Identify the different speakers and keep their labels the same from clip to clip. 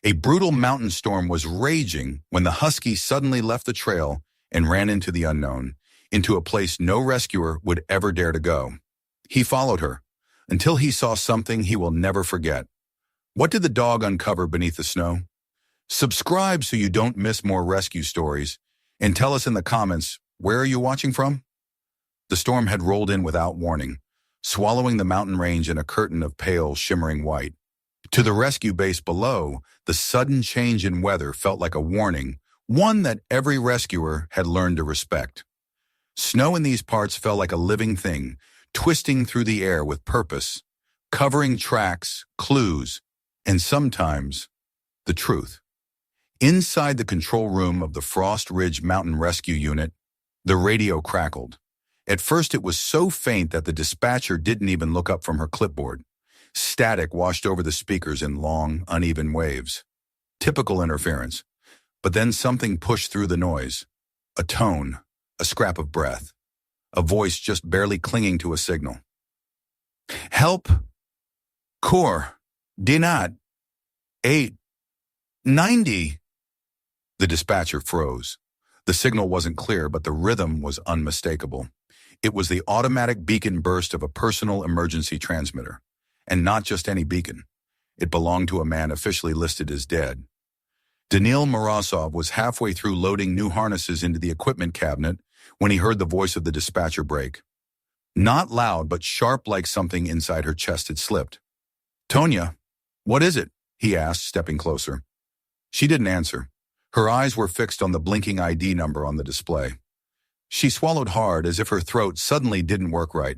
Speaker 1: A brutal mountain storm was raging when the husky suddenly left the trail and ran into the unknown, into a place no rescuer would ever dare to go. He followed her, until he saw something he will never forget. What did the dog uncover beneath the snow? Subscribe so you don't miss more rescue stories, and tell us in the comments, where are you watching from? The storm had rolled in without warning, swallowing the mountain range in a curtain of pale, shimmering white. To the rescue base below, the sudden change in weather felt like a warning, one that every rescuer had learned to respect. Snow in these parts felt like a living thing, twisting through the air with purpose, covering tracks, clues, and sometimes the truth. Inside the control room of the Frost Ridge Mountain Rescue Unit, the radio crackled. At first it was so faint that the dispatcher didn't even look up from her clipboard. Static washed over the speakers in long, uneven waves. Typical interference. But then something pushed through the noise. A tone, a scrap of breath, a voice just barely clinging to a signal. Help! Core! Dinat! 890! The dispatcher froze. The signal wasn't clear, but the rhythm was unmistakable. It was the automatic beacon burst of a personal emergency transmitter. And not just any beacon. It belonged to a man officially listed as dead. Danil Morozov was halfway through loading new harnesses into the equipment cabinet when he heard the voice of the dispatcher break. Not loud, but sharp, like something inside her chest had slipped. Tonya, what is it? He asked, stepping closer. She didn't answer. Her eyes were fixed on the blinking ID number on the display. She swallowed hard, as if her throat suddenly didn't work right.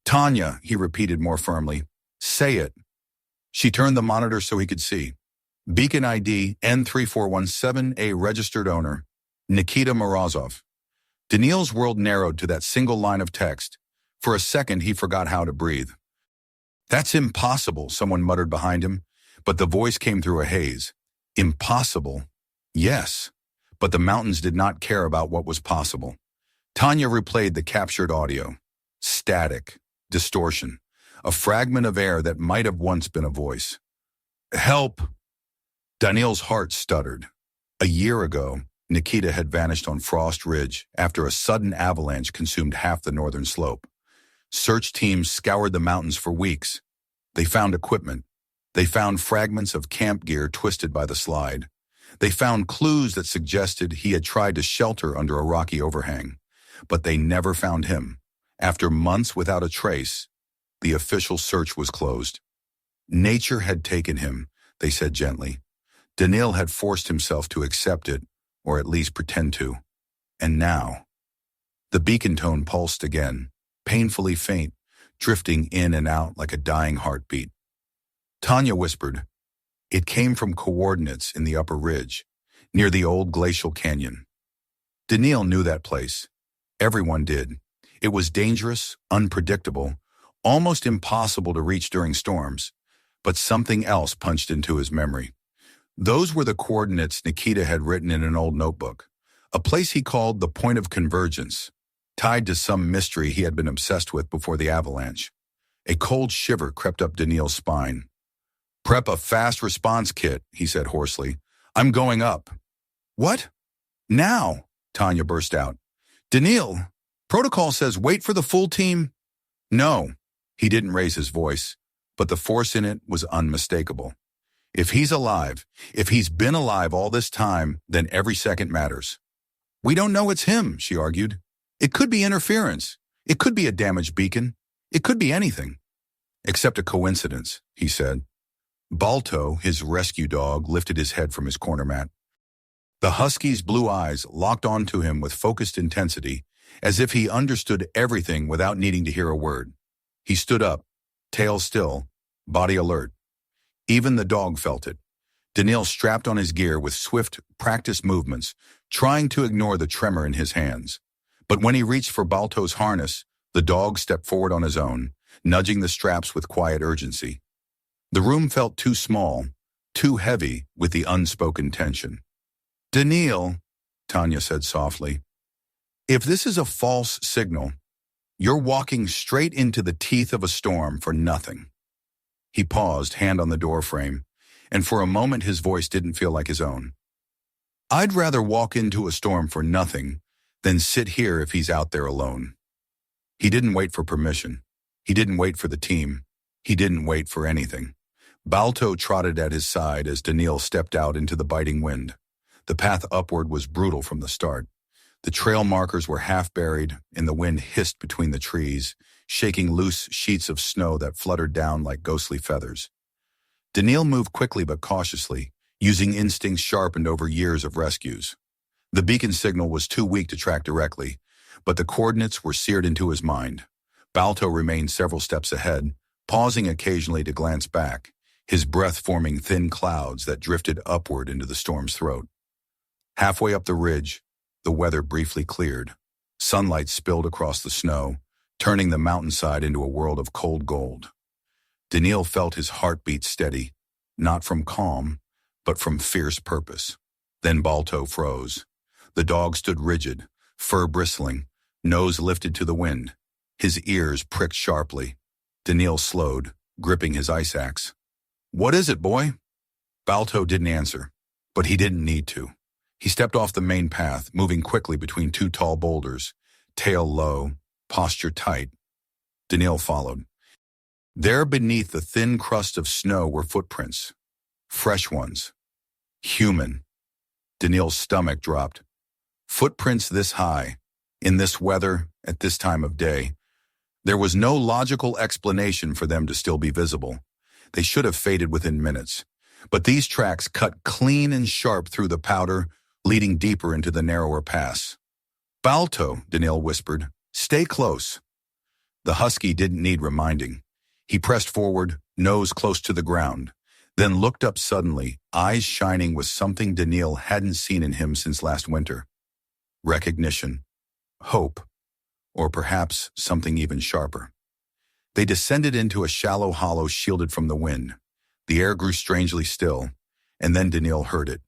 Speaker 1: Tanya, he repeated more firmly. Say it. She turned the monitor so he could see. Beacon ID N3417, a registered owner, Nikita Morozov. Danil's world narrowed to that single line of text. For a second, he forgot how to breathe. That's impossible, someone muttered behind him, but the voice came through a haze. Impossible? Yes, but the mountains did not care about what was possible. Tanya replayed the captured audio. Static, distortion, a fragment of air that might have once been a voice. Help! Danil's heart stuttered. A year ago, Nikita had vanished on Frost Ridge after a sudden avalanche consumed half the northern slope. Search teams scoured the mountains for weeks. They found equipment. They found fragments of camp gear twisted by the slide. They found clues that suggested he had tried to shelter under a rocky overhang. But they never found him. After months without a trace, the official search was closed. Nature had taken him, they said gently. Danil had forced himself to accept it, or at least pretend to. And now, the beacon tone pulsed again, painfully faint, drifting in and out like a dying heartbeat. Tanya whispered. It came from coordinates in the upper ridge, near the old glacial canyon. Danil knew that place. Everyone did. It was dangerous, unpredictable, almost impossible to reach during storms, but something else punched into his memory. Those were the coordinates Nikita had written in an old notebook, a place he called the Point of Convergence, tied to some mystery he had been obsessed with before the avalanche. A cold shiver crept up Danil's spine. Prep a fast response kit, he said hoarsely. I'm going up. What? Now? Tanya burst out. Danil, protocol says wait for the full team. No, he didn't raise his voice, but the force in it was unmistakable. If he's alive, if he's been alive all this time, then every second matters. We don't know it's him, she argued. It could be interference. It could be a damaged beacon. It could be anything. Except a coincidence, he said. Balto, his rescue dog, lifted his head from his corner mat. The husky's blue eyes locked onto him with focused intensity, as if he understood everything without needing to hear a word. He stood up, tail still, body alert. Even the dog felt it. Danil strapped on his gear with swift, practiced movements, trying to ignore the tremor in his hands. But when he reached for Balto's harness, the dog stepped forward on his own, nudging the straps with quiet urgency. The room felt too small, too heavy with the unspoken tension. Danil, Tanya said softly, if this is a false signal, you're walking straight into the teeth of a storm for nothing. He paused, hand on the doorframe, and for a moment his voice didn't feel like his own. "I'd rather walk into a storm for nothing than sit here if he's out there alone." He didn't wait for permission. He didn't wait for the team. He didn't wait for anything. Balto trotted at his side as Daniil stepped out into the biting wind. The path upward was brutal from the start. The trail markers were half buried, and the wind hissed between the trees, shaking loose sheets of snow that fluttered down like ghostly feathers. Daniil moved quickly but cautiously, using instincts sharpened over years of rescues. The beacon signal was too weak to track directly, but the coordinates were seared into his mind. Balto remained several steps ahead, pausing occasionally to glance back, his breath forming thin clouds that drifted upward into the storm's throat. Halfway up the ridge, the weather briefly cleared. Sunlight spilled across the snow, turning the mountainside into a world of cold gold. Daniil felt his heartbeat steady, not from calm, but from fierce purpose. Then Balto froze. The dog stood rigid, fur bristling, nose lifted to the wind. His ears pricked sharply. Daniil slowed, gripping his ice axe. "What is it, boy?" Balto didn't answer, but he didn't need to. He stepped off the main path, moving quickly between two tall boulders, tail low, posture tight. Daniil followed. There beneath the thin crust of snow were footprints. Fresh ones. Human. Daniil's stomach dropped. Footprints this high, in this weather, at this time of day. There was no logical explanation for them to still be visible. They should have faded within minutes. But these tracks cut clean and sharp through the powder, leading deeper into the narrower pass. "Balto," Daniil whispered, "stay close." The husky didn't need reminding. He pressed forward, nose close to the ground, then looked up suddenly, eyes shining with something Daniil hadn't seen in him since last winter. Recognition. Hope. Or perhaps something even sharper. They descended into a shallow hollow shielded from the wind. The air grew strangely still, and then Daniil heard it,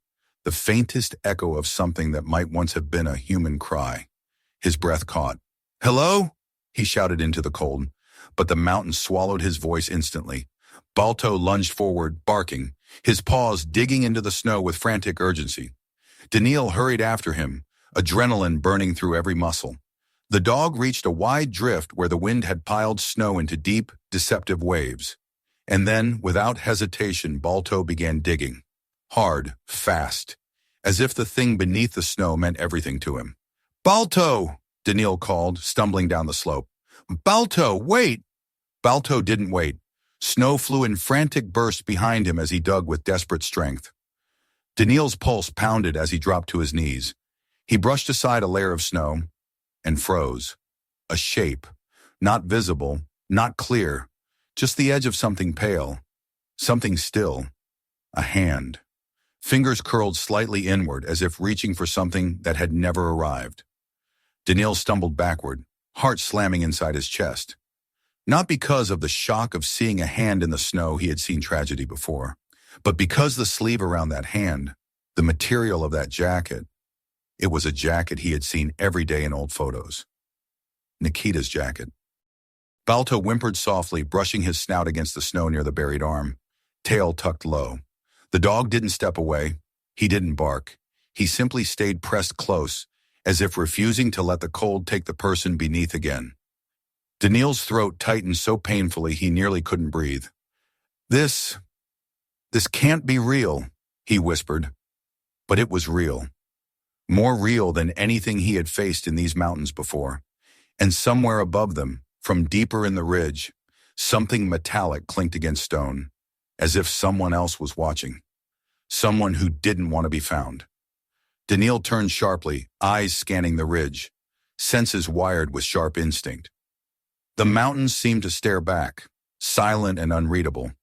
Speaker 1: the faintest echo of something that might once have been a human cry. His breath caught. "Hello?" he shouted into the cold, but the mountain swallowed his voice instantly. Balto lunged forward, barking, his paws digging into the snow with frantic urgency. Daniil hurried after him, adrenaline burning through every muscle. The dog reached a wide drift where the wind had piled snow into deep, deceptive waves. And then, without hesitation, Balto began digging. Hard, fast, as if the thing beneath the snow meant everything to him. "Balto!" Daniil called, stumbling down the slope. "Balto, wait!" Balto didn't wait. Snow flew in frantic bursts behind him as he dug with desperate strength. Daniil's pulse pounded as he dropped to his knees. He brushed aside a layer of snow and froze. A shape, not visible, not clear, just the edge of something pale, something still. A hand. Fingers curled slightly inward as if reaching for something that had never arrived. Daniil stumbled backward, heart slamming inside his chest. Not because of the shock of seeing a hand in the snow he had seen tragedy before, but because the sleeve around that hand, the material of that jacket, it was a jacket he had seen every day in old photos. Nikita's jacket. Balto whimpered softly, brushing his snout against the snow near the buried arm, tail tucked low. The dog didn't step away. He didn't bark. He simply stayed pressed close, as if refusing to let the cold take the person beneath again. Daniil's throat tightened so painfully he nearly couldn't breathe. This can't be real," he whispered. But it was real. More real than anything he had faced in these mountains before. And somewhere above them, from deeper in the ridge, something metallic clinked against stone, as if someone else was watching. Someone who didn't want to be found. Daniil turned sharply, eyes scanning the ridge, senses wired with sharp instinct. The mountains seemed to stare back, silent and unreadable.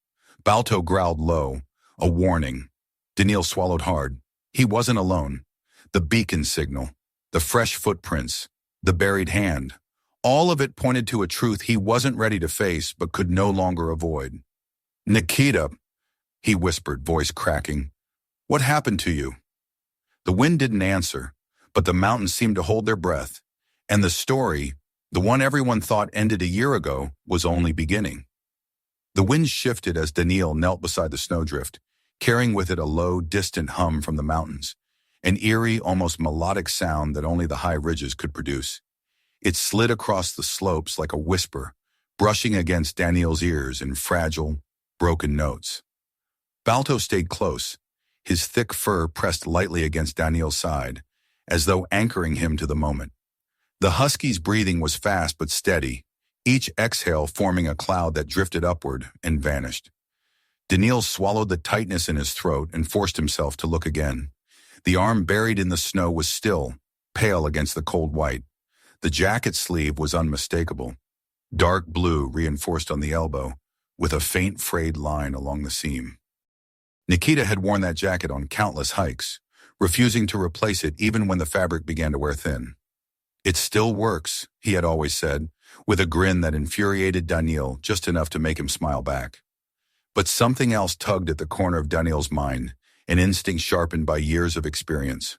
Speaker 1: Balto growled low, a warning. Daniil swallowed hard. He wasn't alone. The beacon signal, the fresh footprints, the buried hand, all of it pointed to a truth he wasn't ready to face but could no longer avoid. "Nikita," he whispered, voice cracking. "What happened to you?" The wind didn't answer, but the mountains seemed to hold their breath, and the story, the one everyone thought ended a year ago, was only beginning. The wind shifted as Daniil knelt beside the snowdrift, carrying with it a low, distant hum from the mountains, an eerie, almost melodic sound that only the high ridges could produce. It slid across the slopes like a whisper, brushing against Daniel's ears in fragile, broken notes. Balto stayed close, his thick fur pressed lightly against Daniel's side, as though anchoring him to the moment. The husky's breathing was fast but steady, each exhale forming a cloud that drifted upward and vanished. Daniil swallowed the tightness in his throat and forced himself to look again. The arm buried in the snow was still, pale against the cold white. The jacket sleeve was unmistakable, dark blue reinforced on the elbow, with a faint frayed line along the seam. Nikita had worn that jacket on countless hikes, refusing to replace it even when the fabric began to wear thin. "It still works," he had always said, with a grin that infuriated Daniil just enough to make him smile back. But something else tugged at the corner of Daniil's mind, an instinct sharpened by years of experience.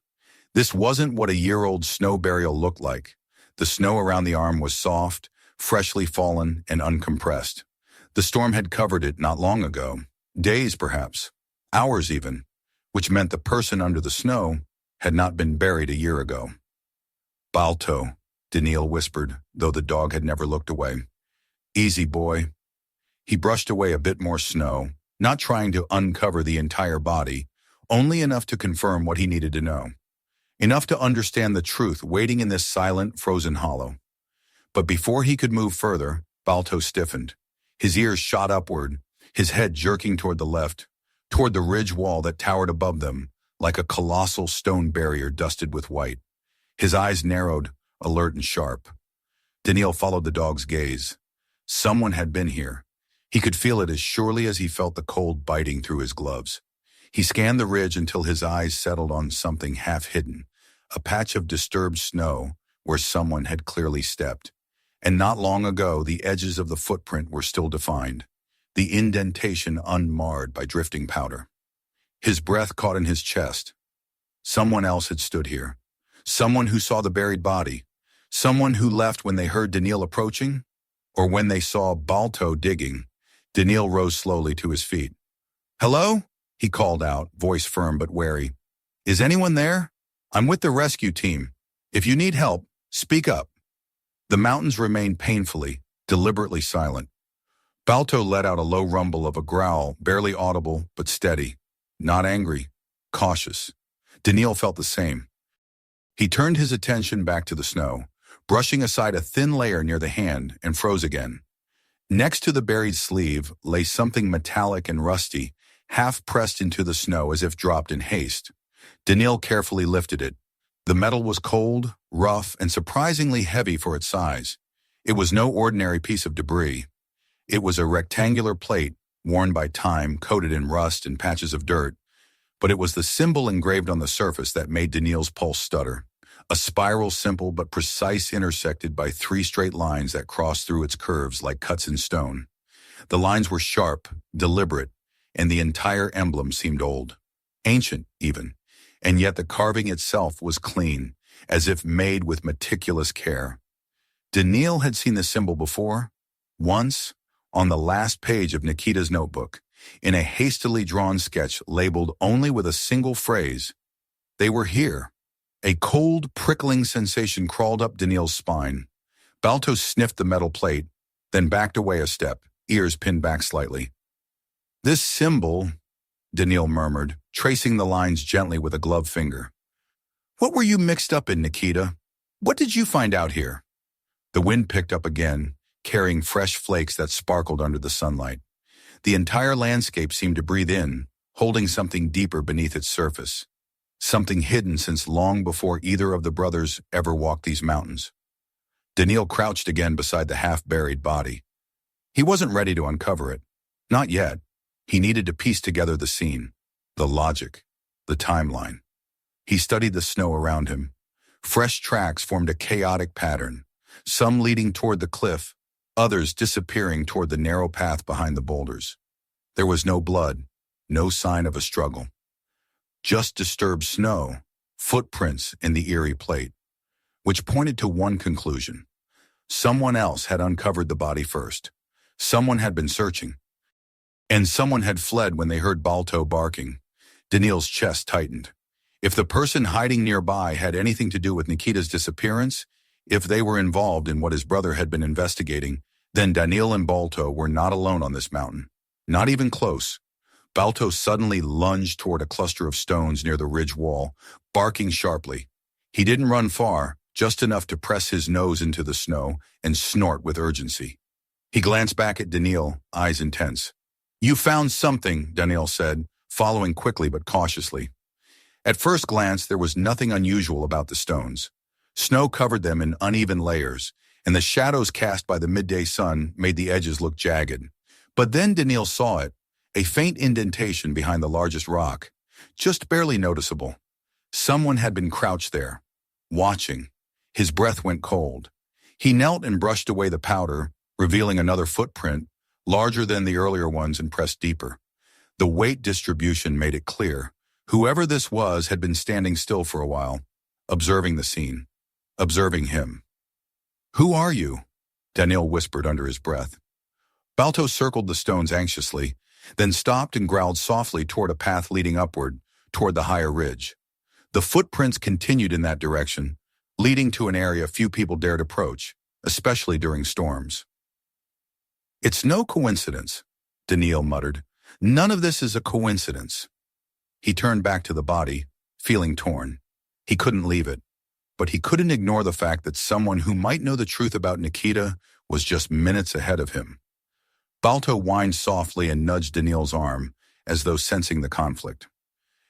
Speaker 1: This wasn't what a year-old snow burial looked like. The snow around the arm was soft, freshly fallen, and uncompressed. The storm had covered it not long ago, days perhaps, hours even, which meant the person under the snow had not been buried a year ago. "Balto," Daniil whispered, though the dog had never looked away. "Easy, boy." He brushed away a bit more snow, not trying to uncover the entire body, only enough to confirm what he needed to know. Enough to understand the truth waiting in this silent, frozen hollow. But before he could move further, Balto stiffened. His ears shot upward, his head jerking toward the left, toward the ridge wall that towered above them, like a colossal stone barrier dusted with white. His eyes narrowed, alert and sharp. Daniil followed the dog's gaze. Someone had been here. He could feel it as surely as he felt the cold biting through his gloves. He scanned the ridge until his eyes settled on something half-hidden, a patch of disturbed snow where someone had clearly stepped. And not long ago, the edges of the footprint were still defined, the indentation unmarred by drifting powder. His breath caught in his chest. Someone else had stood here. Someone who saw the buried body. Someone who left when they heard Daniil approaching, or when they saw Balto digging. Daniil rose slowly to his feet. "Hello?" he called out, voice firm but wary. "Is anyone there? I'm with the rescue team. If you need help, speak up." The mountains remained painfully, deliberately silent. Balto let out a low rumble of a growl, barely audible but steady. Not angry, cautious. Daniil felt the same. He turned his attention back to the snow, brushing aside a thin layer near the hand, and froze again. Next to the buried sleeve lay something metallic and rusty, half pressed into the snow as if dropped in haste. Daniil carefully lifted it. The metal was cold, rough, and surprisingly heavy for its size. It was no ordinary piece of debris. It was a rectangular plate, worn by time, coated in rust and patches of dirt, but it was the symbol engraved on the surface that made Daniil's pulse stutter. A spiral simple but precise, intersected by 3 straight lines that crossed through its curves like cuts in stone. The lines were sharp, deliberate, and the entire emblem seemed old, ancient even, and yet the carving itself was clean, as if made with meticulous care. Daniil had seen the symbol before, once, on the last page of Nikita's notebook, in a hastily drawn sketch labeled only with a single phrase. They were here. A cold, prickling sensation crawled up Daniil's spine. Balto sniffed the metal plate, then backed away a step, ears pinned back slightly. "This symbol," Daniil murmured, tracing the lines gently with a gloved finger. "What were you mixed up in, Nikita? What did you find out here?" The wind picked up again, carrying fresh flakes that sparkled under the sunlight. The entire landscape seemed to breathe in, holding something deeper beneath its surface. Something hidden since long before either of the brothers ever walked these mountains. Daniil crouched again beside the half-buried body. He wasn't ready to uncover it. Not yet. He needed to piece together the scene, the logic, the timeline. He studied the snow around him. Fresh tracks formed a chaotic pattern, some leading toward the cliff, others disappearing toward the narrow path behind the boulders. There was no blood, no sign of a struggle. Just disturbed snow, footprints in the eerie plate, which pointed to one conclusion. Someone else had uncovered the body first. Someone had been searching. And someone had fled when they heard Balto barking. Daniil's chest tightened. If the person hiding nearby had anything to do with Nikita's disappearance, if they were involved in what his brother had been investigating, then Daniil and Balto were not alone on this mountain. Not even close. Balto suddenly lunged toward a cluster of stones near the ridge wall, barking sharply. He didn't run far, just enough to press his nose into the snow and snort with urgency. He glanced back at Daniil, eyes intense. "You found something," Daniil said, following quickly but cautiously. At first glance, there was nothing unusual about the stones. Snow covered them in uneven layers, and the shadows cast by the midday sun made the edges look jagged. But then Daniil saw it, a faint indentation behind the largest rock, just barely noticeable. Someone had been crouched there, watching. His breath went cold. He knelt and brushed away the powder, revealing another footprint, larger than the earlier ones, and pressed deeper. The weight distribution made it clear. Whoever this was had been standing still for a while, observing the scene, observing him. "Who are you?" Daniil whispered under his breath. Balto circled the stones anxiously, then stopped and growled softly toward a path leading upward, toward the higher ridge. The footprints continued in that direction, leading to an area few people dared approach, especially during storms. "It's no coincidence," Daniil muttered. "None of this is a coincidence." He turned back to the body, feeling torn. He couldn't leave it, but he couldn't ignore the fact that someone who might know the truth about Nikita was just minutes ahead of him. Balto whined softly and nudged Daniil's arm, as though sensing the conflict.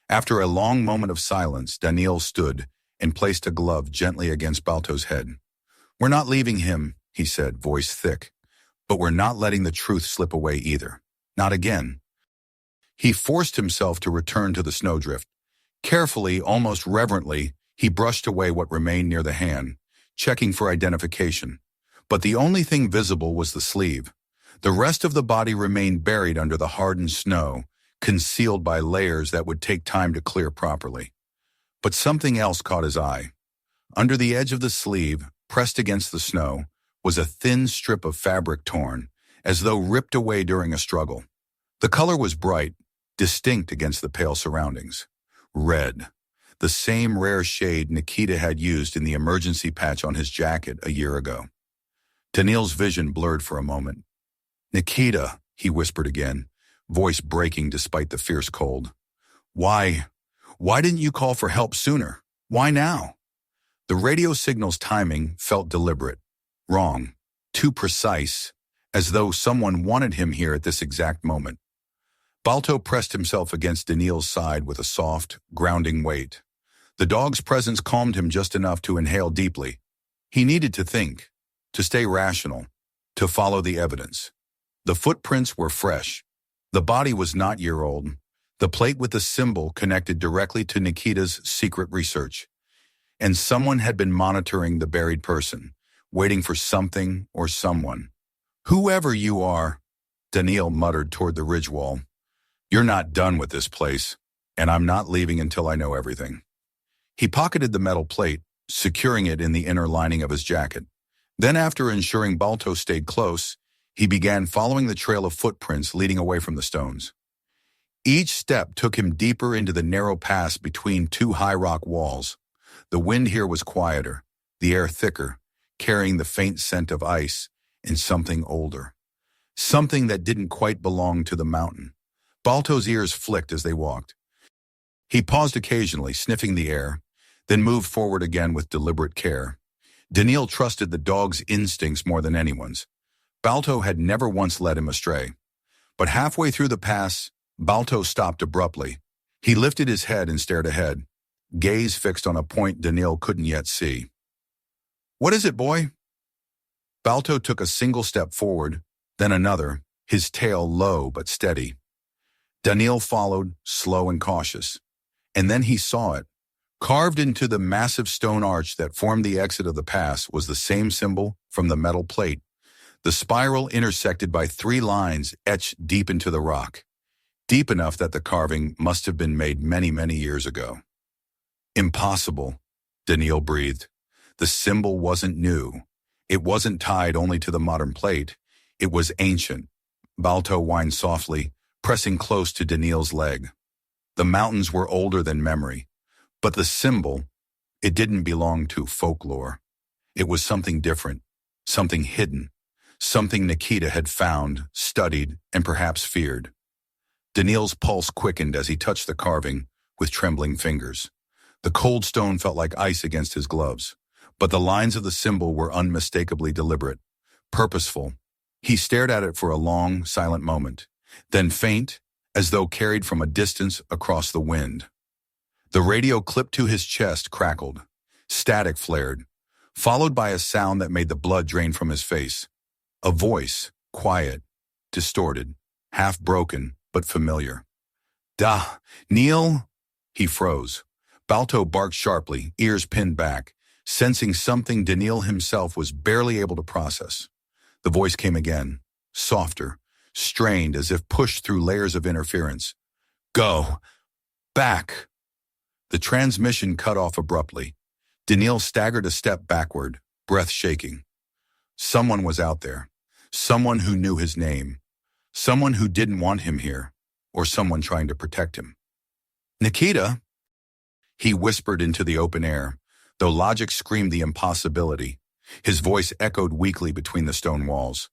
Speaker 1: After a long moment of silence, Daniil stood and placed a glove gently against Balto's head. "We're not leaving him," he said, voice thick, "but we're not letting the truth slip away either. Not again." He forced himself to return to the snowdrift. Carefully, almost reverently, he brushed away what remained near the hand, checking for identification. But the only thing visible was the sleeve. The rest of the body remained buried under the hardened snow, concealed by layers that would take time to clear properly. But something else caught his eye. Under the edge of the sleeve, pressed against the snow, was a thin strip of fabric torn, as though ripped away during a struggle. The color was bright, distinct against the pale surroundings. Red, the same rare shade Nikita had used in the emergency patch on his jacket a year ago. Daniil's vision blurred for a moment. "Nikita," he whispered again, voice breaking despite the fierce cold. Why didn't you call for help sooner? Why now?" The radio signal's timing felt deliberate, wrong, too precise, as though someone wanted him here at this exact moment. Balto pressed himself against Daniil's side with a soft, grounding weight. The dog's presence calmed him just enough to inhale deeply. He needed to think, to stay rational, to follow the evidence. The footprints were fresh. The body was not year-old. The plate with the symbol connected directly to Nikita's secret research. And someone had been monitoring the buried person, waiting for something or someone. "Whoever you are," Daniil muttered toward the ridge wall, "you're not done with this place, and I'm not leaving until I know everything." He pocketed the metal plate, securing it in the inner lining of his jacket. Then, after ensuring Balto stayed close, he began following the trail of footprints leading away from the stones. Each step took him deeper into the narrow pass between two high rock walls. The wind here was quieter, the air thicker, carrying the faint scent of ice and something older. Something that didn't quite belong to the mountain. Balto's ears flicked as they walked. He paused occasionally, sniffing the air, then moved forward again with deliberate care. Daniil trusted the dog's instincts more than anyone's. Balto had never once led him astray. But halfway through the pass, Balto stopped abruptly. He lifted his head and stared ahead, gaze fixed on a point Daniil couldn't yet see. "What is it, boy?" Balto took a single step forward, then another, his tail low but steady. Daniil followed, slow and cautious. And then he saw it. Carved into the massive stone arch that formed the exit of the pass was the same symbol from the metal plate, the spiral intersected by 3 lines etched deep into the rock, deep enough that the carving must have been made many, many years ago. "Impossible," Daniil breathed. The symbol wasn't new. It wasn't tied only to the modern plate. It was ancient. Balto whined softly, pressing close to Daniil's leg. The mountains were older than memory, but the symbol, it didn't belong to folklore. It was something different, something hidden, something Nikita had found, studied, and perhaps feared. Daniil's pulse quickened as he touched the carving with trembling fingers. The cold stone felt like ice against his gloves, but the lines of the symbol were unmistakably deliberate, purposeful. He stared at it for a long, silent moment, then faint, as though carried from a distance across the wind. The radio clipped to his chest crackled. Static flared, followed by a sound that made the blood drain from his face. A voice, quiet, distorted, half broken, but familiar. "Da, Neil?" He froze. Balto barked sharply, ears pinned back, sensing something Daniil himself was barely able to process. The voice came again, softer, strained as if pushed through layers of interference. "Go. Back." The transmission cut off abruptly. Daniil staggered a step backward, breath shaking. Someone was out there. Someone who knew his name. Someone who didn't want him here, or someone trying to protect him. "Nikita," he whispered into the open air, though logic screamed the impossibility. His voice echoed weakly between the stone walls.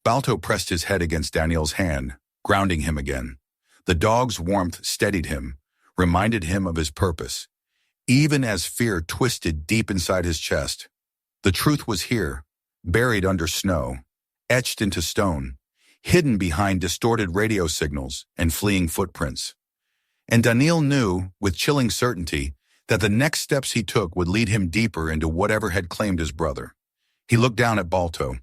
Speaker 1: Balto pressed his head against Daniil's hand, grounding him again. The dog's warmth steadied him, reminded him of his purpose, even as fear twisted deep inside his chest. The truth was here, buried under snow, etched into stone, hidden behind distorted radio signals and fleeing footprints. And Daniil knew, with chilling certainty, that the next steps he took would lead him deeper into whatever had claimed his brother. He looked down at Balto.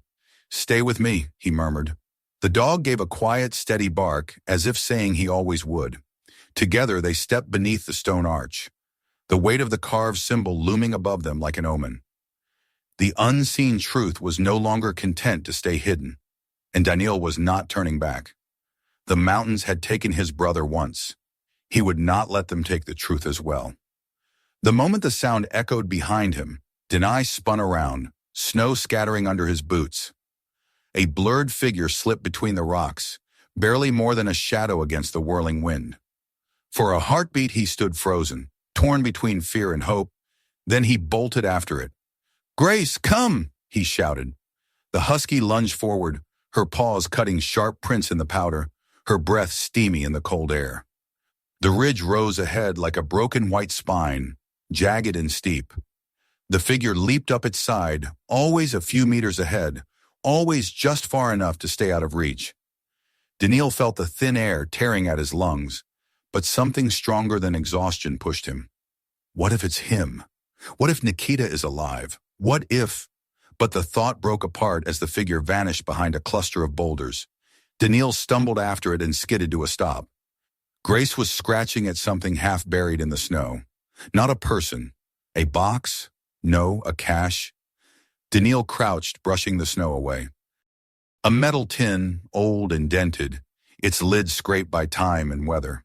Speaker 1: "Stay with me," he murmured. The dog gave a quiet, steady bark, as if saying he always would. Together they stepped beneath the stone arch, the weight of the carved symbol looming above them like an omen. The unseen truth was no longer content to stay hidden, and Daniil was not turning back. The mountains had taken his brother once. He would not let them take the truth as well. The moment the sound echoed behind him, Denai spun around, snow scattering under his boots. A blurred figure slipped between the rocks, barely more than a shadow against the whirling wind. For a heartbeat he stood frozen, torn between fear and hope. Then he bolted after it. "Grace, come!" he shouted. The husky lunged forward, her paws cutting sharp prints in the powder, her breath steamy in the cold air. The ridge rose ahead like a broken white spine, jagged and steep. The figure leaped up its side, always a few meters ahead, always just far enough to stay out of reach. Daniil felt the thin air tearing at his lungs, but something stronger than exhaustion pushed him. What if it's him? What if Nikita is alive? What if? But the thought broke apart as the figure vanished behind a cluster of boulders. Daniil stumbled after it and skidded to a stop. Grace was scratching at something half buried in the snow. Not a person. A box? No, a cache. Daniil crouched, brushing the snow away. A metal tin, old and dented, its lid scraped by time and weather.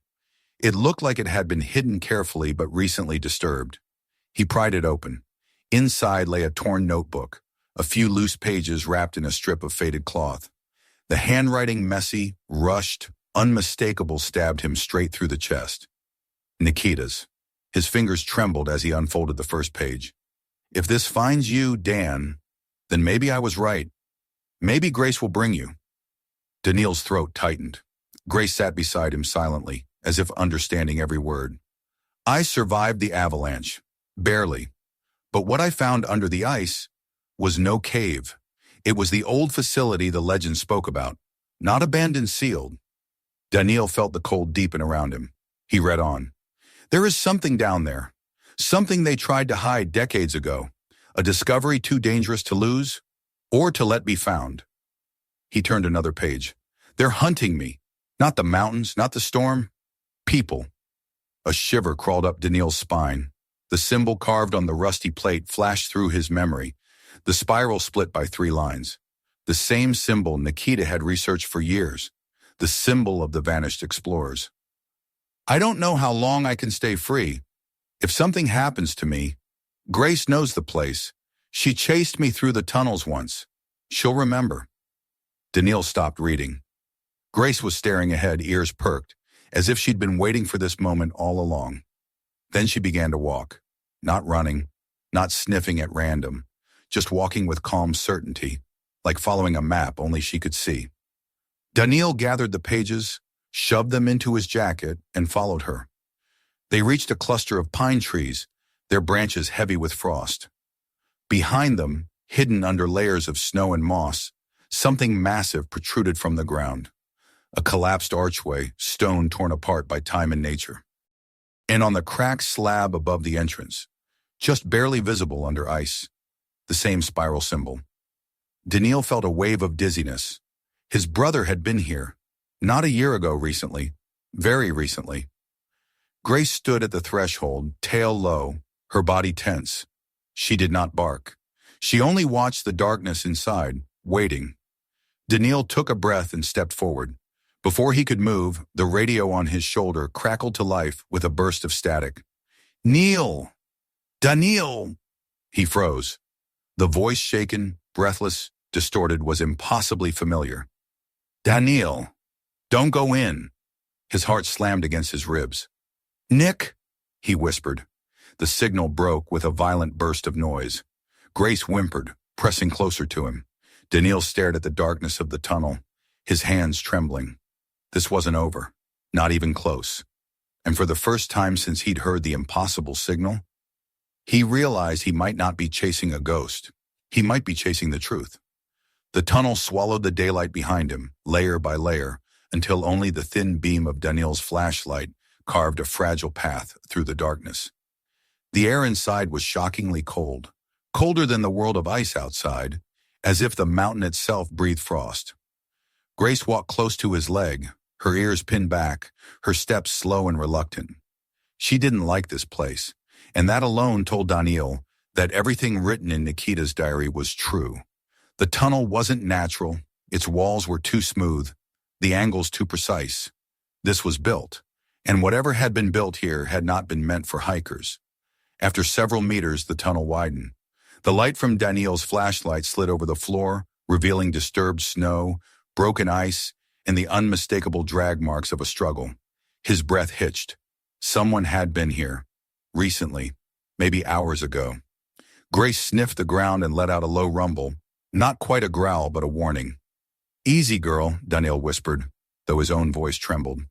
Speaker 1: It looked like it had been hidden carefully but recently disturbed. He pried it open. Inside lay a torn notebook, a few loose pages wrapped in a strip of faded cloth. The handwriting, messy, rushed, unmistakable, stabbed him straight through the chest. Nikita's. His fingers trembled as he unfolded the first page. "If this finds you, Dan, then maybe I was right. Maybe Grace will bring you." Daniil's throat tightened. Grace sat beside him silently, as if understanding every word. "I survived the avalanche. Barely. But what I found under the ice was no cave. It was the old facility the legend spoke about, not abandoned, sealed." Daniil felt the cold deepen around him. He read on. "There is something down there. Something they tried to hide decades ago. A discovery too dangerous to lose, or to let be found." He turned another page. "They're hunting me. Not the mountains, not the storm. People." A shiver crawled up Daniil's spine. The symbol carved on the rusty plate flashed through his memory, the spiral split by 3 lines. The same symbol Nikita had researched for years, the symbol of the vanished explorers. "I don't know how long I can stay free. If something happens to me, Grace knows the place. She chased me through the tunnels once. She'll remember." Daniil stopped reading. Grace was staring ahead, ears perked, as if she'd been waiting for this moment all along. Then she began to walk, not running, not sniffing at random, just walking with calm certainty, like following a map only she could see. Daniil gathered the pages, shoved them into his jacket, and followed her. They reached a cluster of pine trees, their branches heavy with frost. Behind them, hidden under layers of snow and moss, something massive protruded from the ground. A collapsed archway, stone torn apart by time and nature. And on the cracked slab above the entrance, just barely visible under ice, the same spiral symbol. Daniil felt a wave of dizziness. His brother had been here, not a year ago recently, very recently. Grace stood at the threshold, tail low, her body tense. She did not bark. She only watched the darkness inside, waiting. Daniil took a breath and stepped forward. Before he could move, the radio on his shoulder crackled to life with a burst of static. "Neil! Daniil!" He froze. The voice, shaken, breathless, distorted, was impossibly familiar. "Daniil! Don't go in!" His heart slammed against his ribs. "Nick!" he whispered. The signal broke with a violent burst of noise. Grace whimpered, pressing closer to him. Daniil stared at the darkness of the tunnel, his hands trembling. This wasn't over, not even close. And for the first time since he'd heard the impossible signal, he realized he might not be chasing a ghost. He might be chasing the truth. The tunnel swallowed the daylight behind him, layer by layer, until only the thin beam of Daniil's flashlight carved a fragile path through the darkness. The air inside was shockingly cold, colder than the world of ice outside, as if the mountain itself breathed frost. Grace walked close to his leg, her ears pinned back, her steps slow and reluctant. She didn't like this place, and that alone told Daniil that everything written in Nikita's diary was true. The tunnel wasn't natural, its walls were too smooth, the angles too precise. This was built, and whatever had been built here had not been meant for hikers. After several meters, the tunnel widened. The light from Daniil's flashlight slid over the floor, revealing disturbed snow, broken ice, and the unmistakable drag marks of a struggle. His breath hitched. Someone had been here. Recently. Maybe hours ago. Grace sniffed the ground and let out a low rumble. Not quite a growl, but a warning. "Easy, girl," Daniil whispered, though his own voice trembled.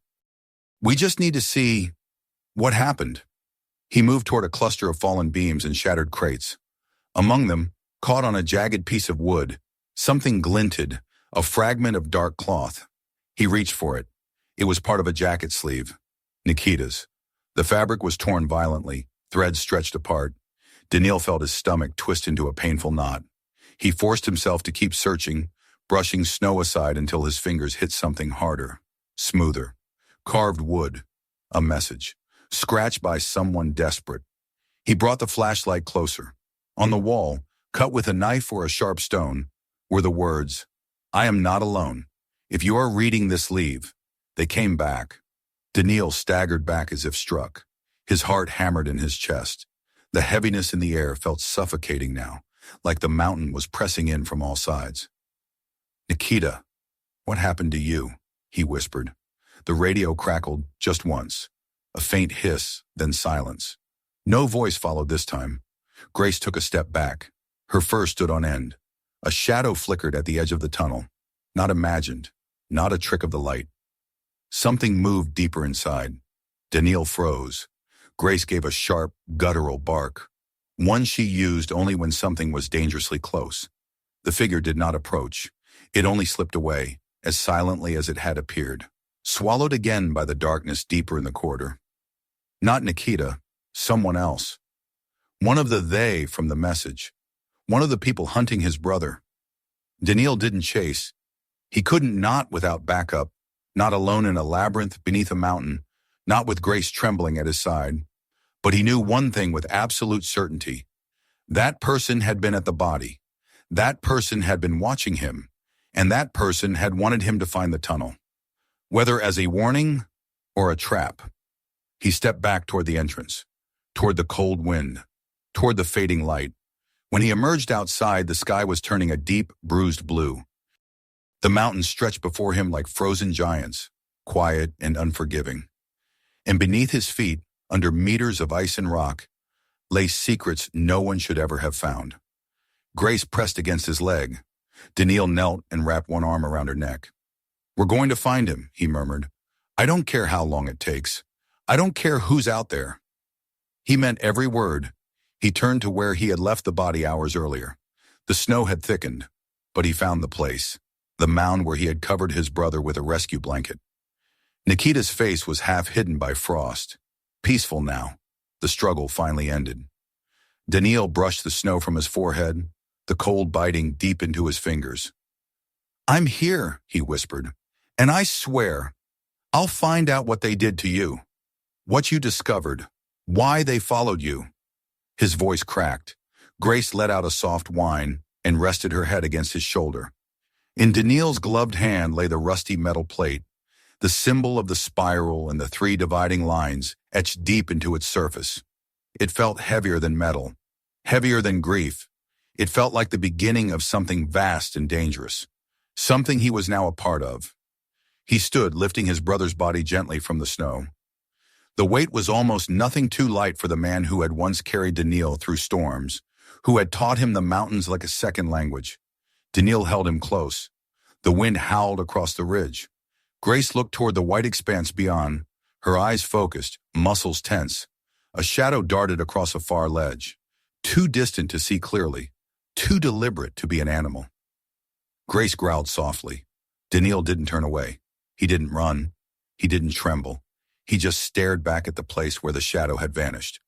Speaker 1: "We just need to see what happened." He moved toward a cluster of fallen beams and shattered crates. Among them, caught on a jagged piece of wood, something glinted, a fragment of dark cloth. He reached for it. It was part of a jacket sleeve. Nikita's. The fabric was torn violently, threads stretched apart. Daniil felt his stomach twist into a painful knot. He forced himself to keep searching, brushing snow aside until his fingers hit something harder, smoother. Carved wood. A message. Scratched by someone desperate. He brought the flashlight closer. On the wall, cut with a knife or a sharp stone, were the words, "I am not alone. If you are reading this, leave." They came back. Daniil staggered back as if struck. His heart hammered in his chest. The heaviness in the air felt suffocating now, like the mountain was pressing in from all sides. "Nikita, what happened to you?" he whispered. The radio crackled just once. A faint hiss, then silence. No voice followed this time. Grace took a step back. Her fur stood on end. A shadow flickered at the edge of the tunnel. Not imagined, not a trick of the light. Something moved deeper inside. Daniil froze. Grace gave a sharp, guttural bark, one she used only when something was dangerously close. The figure did not approach. It only slipped away, as silently as it had appeared, swallowed again by the darkness deeper in the corridor. Not Nikita, someone else. One of the they from the message. One of the people hunting his brother. Daniil didn't chase. He couldn't, not without backup, not alone in a labyrinth beneath a mountain, not with Grace trembling at his side. But he knew one thing with absolute certainty. That person had been at the body. That person had been watching him. And that person had wanted him to find the tunnel. Whether as a warning or a trap. He stepped back toward the entrance, toward the cold wind, toward the fading light. When he emerged outside, the sky was turning a deep, bruised blue. The mountains stretched before him like frozen giants, quiet and unforgiving. And beneath his feet, under meters of ice and rock, lay secrets no one should ever have found. Grace pressed against his leg. Daniil knelt and wrapped one arm around her neck. "We're going to find him," he murmured. "I don't care how long it takes. I don't care who's out there." He meant every word. He turned to where he had left the body hours earlier. The snow had thickened, but he found the place, the mound where he had covered his brother with a rescue blanket. Nikita's face was half hidden by frost. Peaceful now. The struggle finally ended. Daniil brushed the snow from his forehead, the cold biting deep into his fingers. "I'm here," he whispered, "and I swear, I'll find out what they did to you, what you discovered, why they followed you." His voice cracked. Grace let out a soft whine and rested her head against his shoulder. In Daniil's gloved hand lay the rusty metal plate, the symbol of the spiral and the three dividing lines etched deep into its surface. It felt heavier than metal, heavier than grief. It felt like the beginning of something vast and dangerous, something he was now a part of. He stood, lifting his brother's body gently from the snow. The weight was almost nothing too light for the man who had once carried Daniil through storms, who had taught him the mountains like a second language. Daniil held him close. The wind howled across the ridge. Grace looked toward the white expanse beyond, her eyes focused, muscles tense. A shadow darted across a far ledge, too distant to see clearly, too deliberate to be an animal. Grace growled softly. Daniil didn't turn away. He didn't run. He didn't tremble. He just stared back at the place where the shadow had vanished.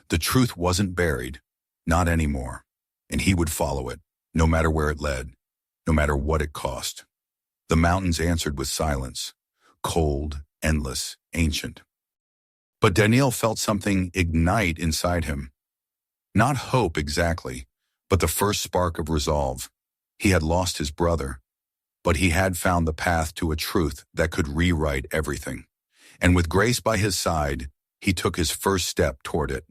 Speaker 1: The truth wasn't buried, not anymore, and he would follow it, no matter where it led, no matter what it cost. The mountains answered with silence, cold, endless, ancient. But Daniil felt something ignite inside him. Not hope exactly, but the first spark of resolve. He had lost his brother, but he had found the path to a truth that could rewrite everything. And with Grace by his side, he took his first step toward it.